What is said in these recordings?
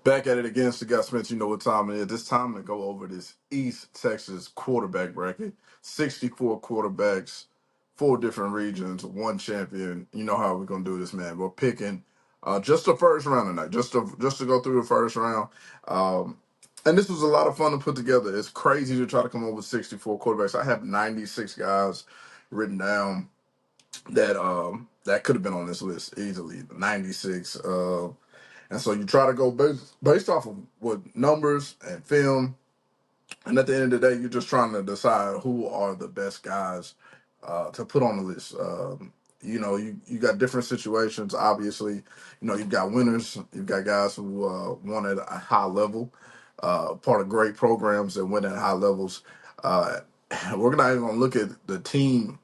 Back at it again, so Scott Smith. You know what time it is. This time to go over this East Texas quarterback bracket. 64 quarterbacks, 4 different regions, 1 champion. You know how we're gonna do this, man. We're picking just the first round tonight, just to go through the first round. Um, and this was a lot of fun to put together. It's crazy to try to come up with 64 quarterbacks. I have 96 guys written down that could have been on this list easily. 96. And so you try to go based off of what numbers and film, and at the end of the day, you're just trying to decide who are the best guys to put on the list. You got different situations. Obviously, you've got winners, you've got guys who won at a high level, part of great programs that win at high levels. Uh, we're not even going to look at the team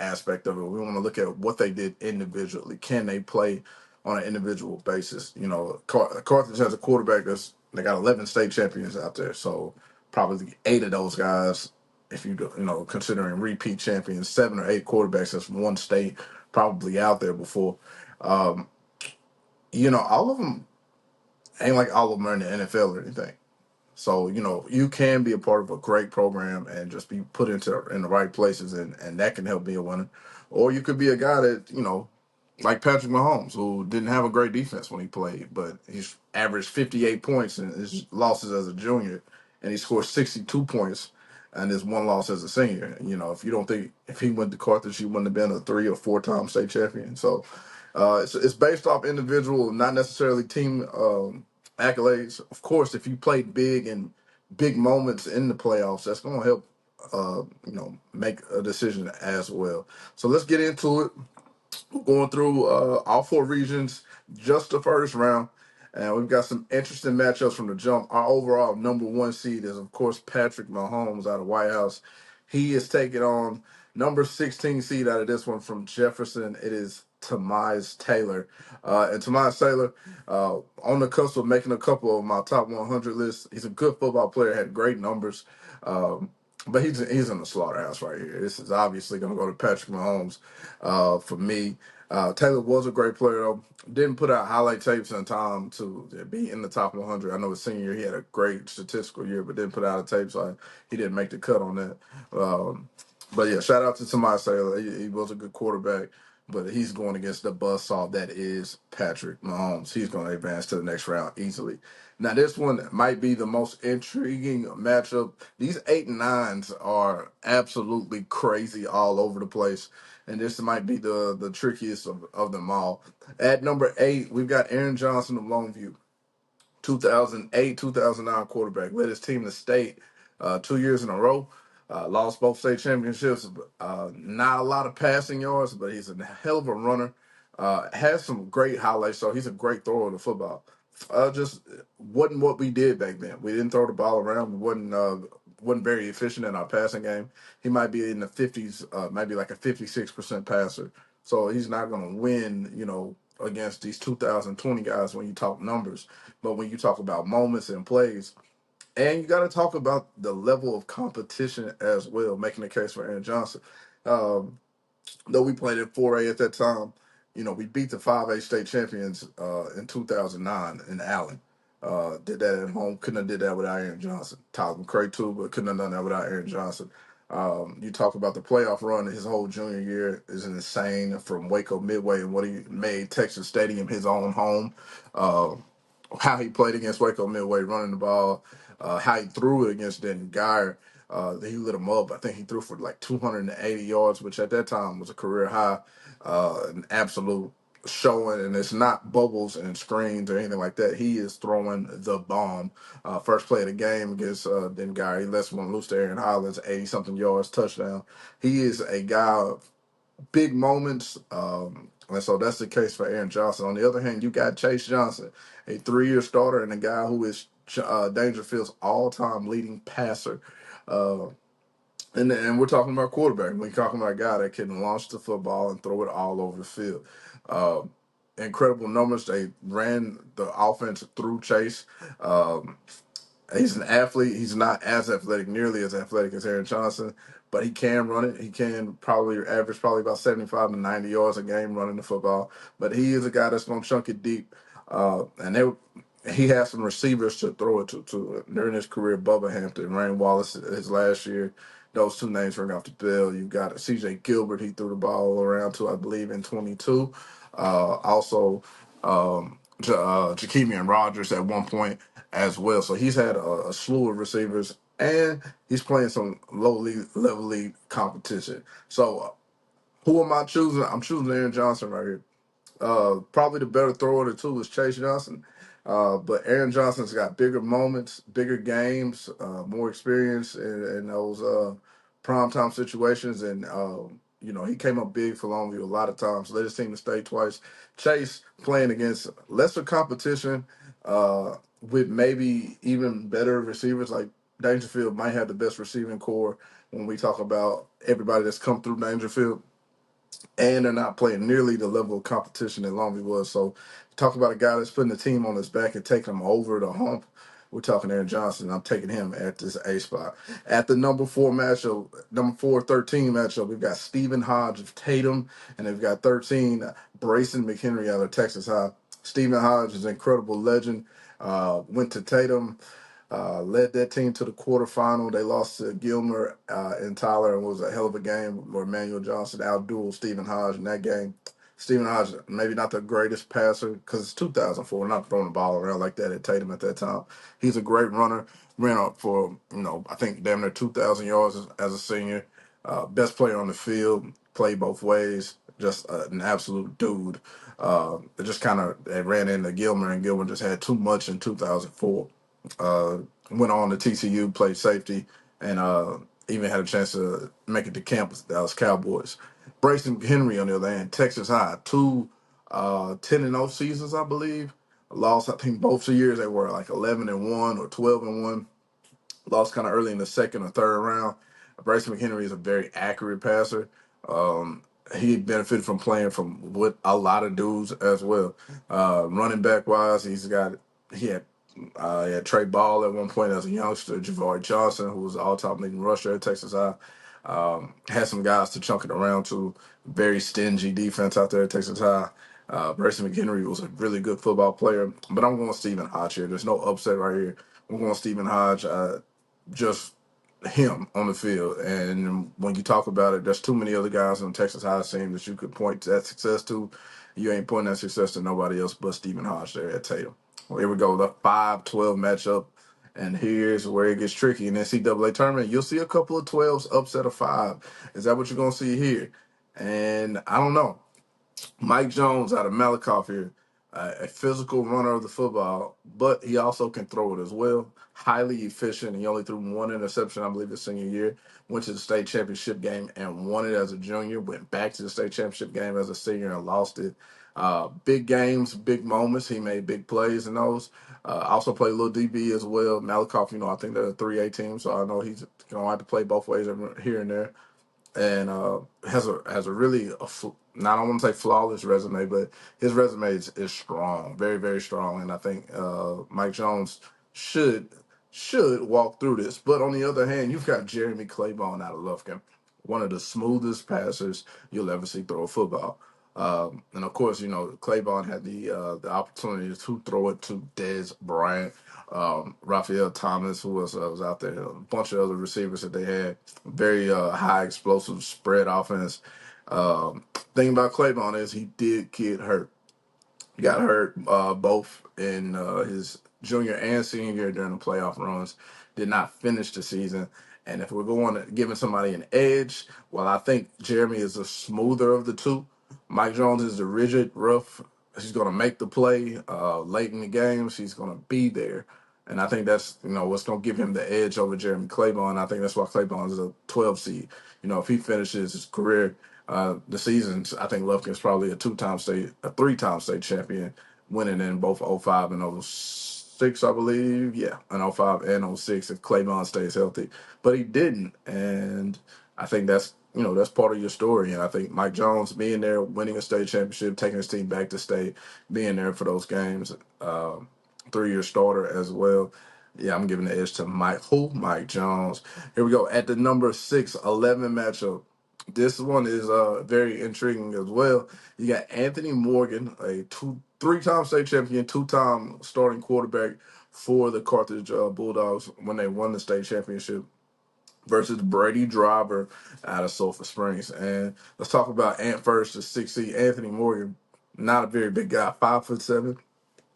aspect of it. We want to look at what they did individually. Can they play on an individual basis? Carthage has a quarterback they got 11 state champions out there, so probably 8 of those guys, if considering repeat champions, 7 or 8 quarterbacks that's from one state probably out there before. Um, all of them ain't like all of them are in the NFL or anything. So, you can be a part of a great program and just be put in the right places, and that can help be a winner. Or you could be a guy that, like Patrick Mahomes, who didn't have a great defense when he played, but he's averaged 58 points in his losses as a junior, and he scored 62 points and his 1 loss as a senior. If you don't think if he went to Carthage, he wouldn't have been a 3 or 4 time state champion. So it's based off individual, not necessarily team accolades. Of course, if you played big and big moments in the playoffs, that's going to help, make a decision as well. So let's get into it. We're going through all 4 regions, just the first round. And we've got some interesting matchups from the jump. Our overall number 1 seed is, of course, Patrick Mahomes out of White House. He is taking on number 16 seed out of this one from Jefferson. It is Tamiz Taylor. And Tamiz Taylor, on the cusp of making a couple of my top 100 lists. He's a good football player, had great numbers. But he's in the slaughterhouse right here. This is obviously going to go to Patrick Mahomes for me. Taylor was a great player, though. Didn't put out highlight tapes in time to be in the top 100. I know his senior year he had a great statistical year, but didn't put out a tape, so he didn't make the cut on that. But yeah, shout out to Tomas Taylor. He was a good quarterback, but he's going against the buzzsaw that is Patrick Mahomes. He's going to advance to the next round easily. Now, this one might be the most intriguing matchup. These 8 and 9s are absolutely crazy all over the place, and this might be the trickiest of them all. At number 8, we've got Aaron Johnson of Longview, 2008, 2009 quarterback, led his team to state 2 years in a row. Lost both state championships. Not a lot of passing yards, but he's a hell of a runner. Has some great highlights, so he's a great thrower of the football. Just wasn't what we did back then. We didn't throw the ball around. We wasn't very efficient in our passing game. He might be in the 50s, maybe like a 56% passer. So he's not going to win, against these 2020 guys when you talk numbers. But when you talk about moments and plays, and you got to talk about the level of competition as well, making the case for Aaron Johnson. Um, though we played at 4A at that time, we beat the 5A state champions in 2009 in Allen. Did that at home. Couldn't have did that without Aaron Johnson. Tyler McCray too, but couldn't have done that without Aaron Johnson. You talk about the playoff run his whole junior year is insane from Waco Midway and what he made Texas Stadium his own home. Uh, how he played against Waco Midway running the ball, how he threw it against Denton Geyer. He lit him up. I think he threw for like 280 yards, which at that time was a career high, an absolute showing. And it's not bubbles and screens or anything like that. He is throwing the bomb. First play of the game against Denton Geyer, he lets one loose to Aaron Hollins, 80-something yards, touchdown. He is a guy of big moments. And so that's the case for Aaron Johnson. On the other hand, you got Chase Johnson, a 3-year starter and a guy who is Dangerfield's all-time leading passer. Uh, and we're talking about quarterback. We're talking about a guy that can launch the football and throw it all over the field. Uh, Incredible numbers. They ran the offense through Chase. Um, He's an athlete. He's not as athletic, nearly as athletic as Aaron Johnson, but he can run it. He can probably average about 75 to 90 yards a game running the football. But he is a guy that's going to chunk it deep. And he has some receivers to throw it to. During his career, Bubba Hampton, Rain Wallace, his last year, those two names ring off the bill. You got C.J. Gilbert, he threw the ball around to, I believe, in 22. Also, Jakeemian Rogers at one point as well. So he's had a slew of receivers, and he's playing some level league competition. So who am I choosing? I'm choosing Aaron Johnson right here. Probably the better thrower of the two is Chase Johnson. But Aaron Johnson's got bigger moments, bigger games, more experience in those primetime situations. And, he came up big for Longview a lot of times. Led his team to state twice. Chase playing against lesser competition with maybe even better receivers. Like Dangerfield might have the best receiving core when we talk about everybody that's come through Dangerfield, and they're not playing nearly the level of competition that Longview was. So, talk about a guy that's putting the team on his back and taking them over the hump. We're talking Aaron Johnson. I'm taking him at this A spot. At the number 4 13 matchup, we've got Stephen Hodge of Tatum, and they've got 13 Brayson McHenry out of Texas High. Stephen Hodge is an incredible legend. Went to Tatum, led that team to the quarterfinal. They lost to Gilmer and Tyler, and it was a hell of a game where Emmanuel Johnson outdueled Stephen Hodge in that game. Stephen Hodge, maybe not the greatest passer because it's 2004. We're not throwing the ball around like that at Tatum at that time. He's a great runner. Ran up for, I think damn near 2,000 yards as a senior. Best player on the field. Played both ways. Just an absolute dude. It just kind of ran into Gilmer, and Gilmer just had too much in 2004. Uh, Went on to TCU, played safety, and even had a chance to make it to camp with the Dallas Cowboys. Brayson Henry, on the other hand, Texas High, two 10-0 seasons, I believe. Lost, I think both the years they were like 11-1 or 12-1. Lost kind of early in the second or third round. Bryson McHenry is a very accurate passer. He benefited from playing from with a lot of dudes as well. Running back wise, he had Trey Ball at one point as a youngster, Javari Johnson, who was the all-time leading rusher at Texas High. Had some guys to chunk it around to. Very stingy defense out there at Texas High. Bryson McHenry was a really good football player, but I'm going Stephen Hodge here. There's no upset right here. I'm going Stephen Hodge. Just him on the field. And when you talk about it, there's too many other guys on Texas High team that you could point that success to. You ain't pointing that success to nobody else but Stephen Hodge there at Tatum. Well, here we go, the 5-12 matchup. And here's where it gets tricky. In the NCAA tournament, you'll see a couple of 12s upset of 5. Is that what you're going to see here? And I don't know. Mike Jones out of Malakoff here, a physical runner of the football, but he also can throw it as well. Highly efficient. He only threw one interception, I believe, his senior year. Went to the state championship game and won it as a junior. Went back to the state championship game as a senior and lost it. Big games, big moments. He made big plays in those. Also played a little DB as well. Malakoff, I think they're a 3A team, so I know he's going to have to play both ways here and there, and has a really not, I don't want to say flawless resume, but his resume is strong, very very strong, and I think Mike Jones should walk through this. But on the other hand, you've got Jeremy Claiborne out of Lufkin, one of the smoothest passers you'll ever see throw a football. And of course, Claiborne had the opportunity to throw it to Dez Bryant, Raphael Thomas, who was out there, a bunch of other receivers that they had. Very high explosive spread offense. Thing about Claiborne is he did get hurt. He got hurt both in his junior and senior year during the playoff runs. Did not finish the season. And if we're going to giving somebody an edge, well, I think Jeremy is the smoother of the two. Mike Jones is the rigid, rough. He's going to make the play late in the games. He's going to be there. And I think that's, what's going to give him the edge over Jeremy Claiborne. I think that's why Claiborne is a 12 seed. If he finishes his career the seasons, I think Lufkin's probably a 3-time state champion, winning in both '05 and '06, I believe. Yeah, in '05 and '06 if Claiborne stays healthy. But he didn't. And I think that's part of your story. And I think Mike Jones being there, winning a state championship, taking his team back to state, being there for those games, 3-year starter as well. Yeah, I'm giving the edge to Mike Jones. Here we go. At the number 6-11 matchup, this one is very intriguing as well. You got Anthony Morgan, a Three-time state champion, two-time starting quarterback for the Carthage Bulldogs when they won the state championship versus Brady Driver out of Sulphur Springs. And let's talk about Ant first, the 6C, Anthony Morgan. Not a very big guy, 5'7",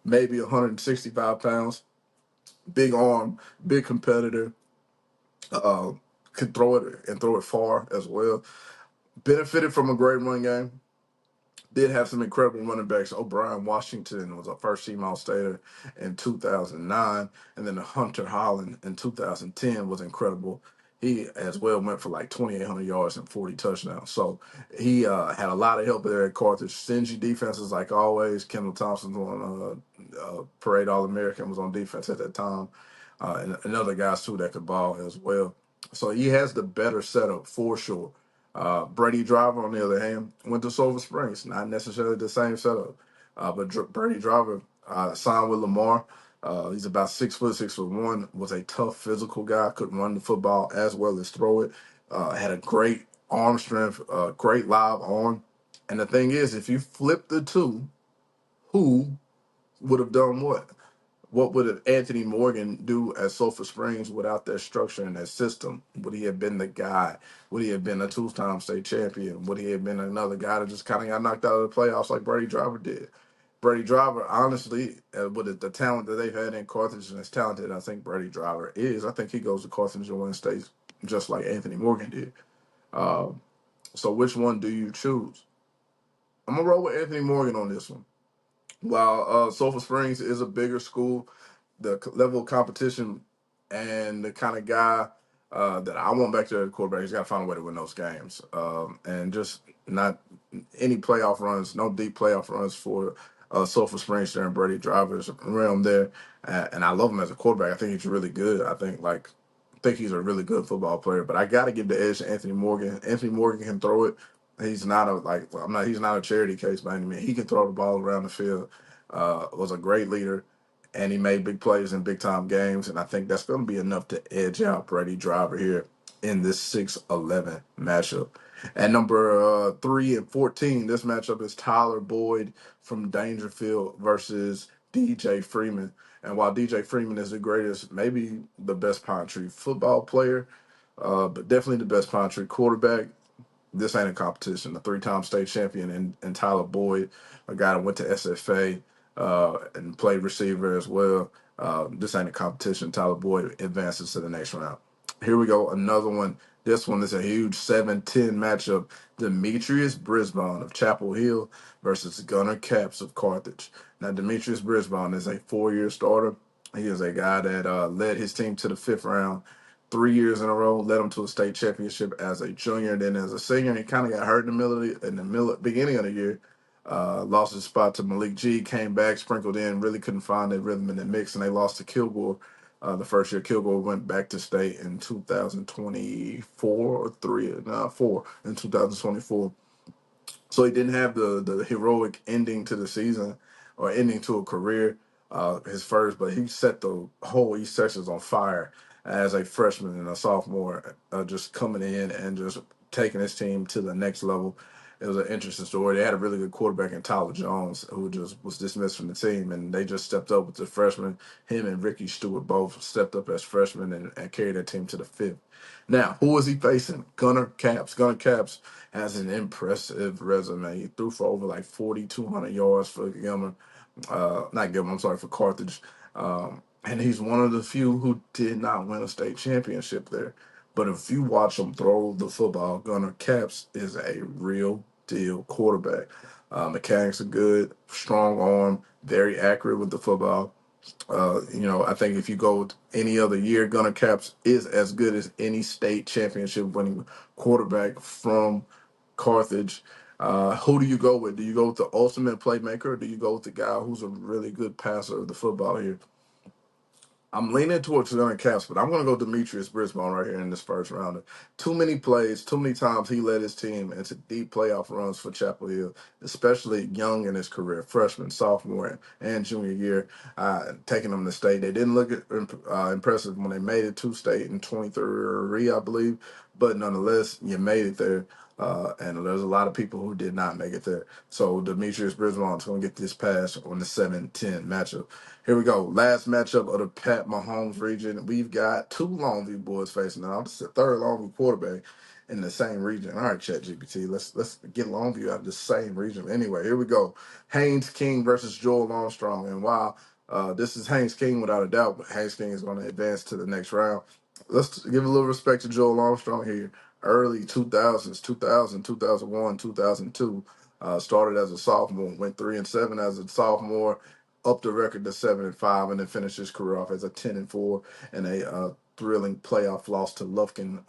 maybe 165 pounds, big arm, big competitor. Uh, could throw it and throw it far as well. Benefited from a great run game. Did have some incredible running backs. O'Brien Washington was a first-team All-Stater in 2009, and then Hunter Holland in 2010 was incredible. He as well went for like 2,800 yards and 40 touchdowns. So he had a lot of help there at Carthage. Stingy defenses like always. Kendall Thompson on Parade All-American was on defense at that time, and other guys too that could ball as well. So he has the better setup for sure. Brady Driver, on the other hand, went to Silver Springs. Not necessarily the same setup, but Brady Driver signed with Lamar. He's about 6', 6'1", was a tough physical guy, could run the football as well as throw it. Had a great arm strength, great live arm. And the thing is, if you flip the two, who would have done what? What would Anthony Morgan do at Sulphur Springs without that structure and that system? Would he have been the guy? Would he have been a two-time state champion? Would he have been another guy that just kind of got knocked out of the playoffs like Brady Driver did? Brady Driver, honestly, with the talent that they've had in Carthage and as talented I think Brady Driver is, I think he goes to Carthage and wins states just like Anthony Morgan did. So which one do you choose? I'm going to roll with Anthony Morgan on this one. While Sulphur Springs is a bigger school, the level of competition and the kind of guy that I want back there at quarterback, he's got to find a way to win those games. And just not any playoff runs, no deep playoff runs for Sulphur Springs there in Brady Driver's realm there. And I love him as a quarterback. I think he's really good. I think he's a really good football player. But I got to give the edge to Anthony Morgan. Anthony Morgan can throw it. He's not a he's not a charity case by any means. He can throw the ball around the field. Was a great leader, and he made big plays in big time games. And I think that's going to be enough to edge out Brady Driver here in this 6-11 matchup. At number 3 and 14, this matchup is Tyler Boyd from Dangerfield versus DJ Freeman. And while DJ Freeman is the greatest, maybe the best Pine Tree football player, but definitely the best Pine Tree quarterback, this ain't a competition. A three-time state champion and Tyler Boyd, a guy that went to SFA and played receiver as well. This ain't a competition. Tyler Boyd advances to the next round. Here we go, another one. This one is a huge 7-10 matchup. Demetrius Brisbane of Chapel Hill versus Gunnar Capps of Carthage. Now, Demetrius Brisbane is a 4-year starter. He is a guy that led his team to the 5th round 3 years in a row, led him to a state championship as a junior. Then as a senior, he kind of got hurt in the beginning of the year. Lost his spot to Malik G, came back, sprinkled in, really couldn't find that rhythm in the mix, and they lost to Kilgore the first year. Kilgore went back to state in 2024 or 4 in 2024. So he didn't have the heroic ending to the season or ending to a career, his first, but he set the whole East Texas on fire as a freshman and a sophomore, just coming in and just taking his team to the next level. It was an interesting story. They had a really good quarterback in Tyler Jones, who just was dismissed from the team, and they just stepped up with the freshmen. Him and Ricky Stewart both stepped up as freshmen and carried their team to the 5th. Now, who is he facing? Gunnar Capps. Gunnar Capps has an impressive resume. He threw for over like 4,200 yards for Gilmer. Not Gilmer, I'm sorry, for Carthage. And he's one of the few who did not win a state championship there. But if you watch him throw the football, Gunnar Capps is a real deal quarterback. Mechanics are good, strong arm, very accurate with the football. I think if you go any other year, Gunnar Capps is as good as any state championship winning quarterback from Carthage. Who do you go with? Do you go with the ultimate playmaker, or do you go with the guy who's a really good passer of the football here? I'm leaning towards Gunnar Capps, but I'm going to go Demetrius Brisbane right here in this first round. Too many plays, too many times he led his team into deep playoff runs for Chapel Hill, especially young in his career, freshman, sophomore, and junior year, taking them to state. They didn't look impressive when they made it to state in 23, I believe, but nonetheless, you made it there. And there's a lot of people who did not make it there. So Demetrius Bridgewater's going to get this pass on the 7-10 matchup. Here we go. Last matchup of the Pat Mahomes region. We've got two Longview boys facing now. This is the third Longview quarterback in the same region. All right, ChatGPT, let's get Longview out of the same region. Anyway, here we go. Haynes King versus Joel Armstrong. And while this is Haynes King without a doubt, but Haynes King is going to advance to the next round. Let's give a little respect to Joel Armstrong here. Early 2000s, 2000, 2001, 2002. Started as a sophomore, went 3-7 as a sophomore, up the record to 7-5, and then finished his career off as a 10-4 and a thrilling playoff loss to Lufkin,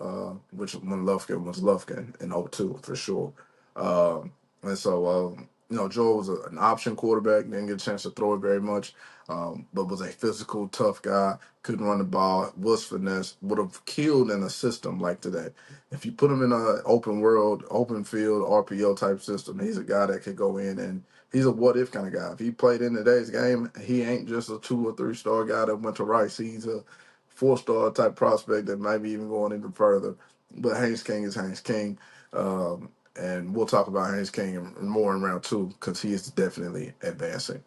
which when Lufkin was Lufkin in '02 for sure. And so, Joel was an option quarterback, didn't get a chance to throw it very much, but was a physical, tough guy, couldn't run the ball, was finesse, would have killed in a system like today. If you put him in an open world, open field, RPO type system, he's a guy that could go in and he's a what if kind of guy. If he played in today's game, he ain't just a 2 or 3 star guy that went to Rice. He's a 4 star type prospect that might be even going even further. But Haynes King is Haynes King. And we'll talk about Haynes King more in round two because he is definitely advancing.